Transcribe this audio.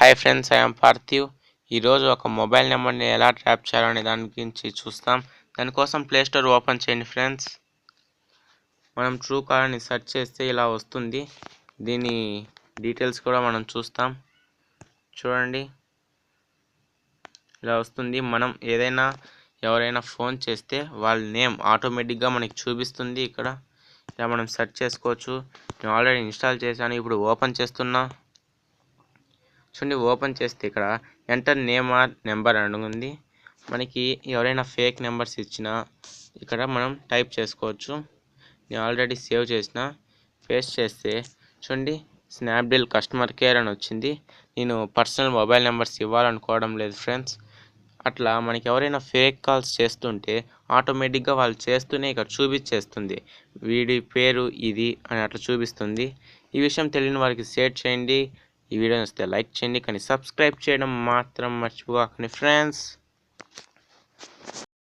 Hi friends, I'm Parthiv. ఈరోజు ఒక mobile నెంబర్ని ఎలా ట్రాప్ చేయాలనే దాని గురించి చూస్తాం. దానికోసం ప్లేస్టోర్ ఓపెన్ చేయండి ఫ్రెండ్స్. మనం ట్రూ కాలర్ని సెర్చ్ చేస్తే ఇలా వస్తుంది. దీని డీటెయిల్స్ కూడా మనం చూస్తాం. చూడండి, ఇలా వస్తుంది. మనం ఎవరైనా ఫోన్ చేస్తే వాళ్ళ నేమ్ ఆటోమేటిక్గా మనకి చూపిస్తుంది. ఇక్కడ ఇలా మనం సెర్చ్ చేసుకోవచ్చు. నేను ఆల్రెడీ ఇన్స్టాల్ చేశాను, ఇప్పుడు ఓపెన్ చేస్తున్నా. చూడండి, ఓపెన్ చేస్తే ఇక్కడ ఎంటర్ నేమ్ ఆర్ నెంబర్ అని ఉంది. మనకి ఎవరైనా ఫేక్ నెంబర్స్ ఇచ్చినా ఇక్కడ మనం టైప్ చేసుకోవచ్చు. నేను ఆల్రెడీ సేవ్ చేసిన. పేస్ట్ చేస్తే చూడండి, స్నాప్డీల్ కస్టమర్ కేర్ అని వచ్చింది. నేను పర్సనల్ మొబైల్ నెంబర్స్ ఇవ్వాలనుకోవడం లేదు ఫ్రెండ్స్. అట్లా మనకి ఎవరైనా ఫేక్ కాల్స్ చేస్తుంటే ఆటోమేటిక్గా వాళ్ళు చేస్తూనే ఇక్కడ చూపించేస్తుంది, వీడి పేరు ఇది అని అట్లా చూపిస్తుంది. ఈ విషయం తెలియని వారికి షేర్ చేయండి. ఈ వీడియో నచ్చితే లైక్ చేయండి, కానీ సబ్స్క్రైబ్ చేయడం మాత్రం మర్చిపోకండి ఫ్రెండ్స్.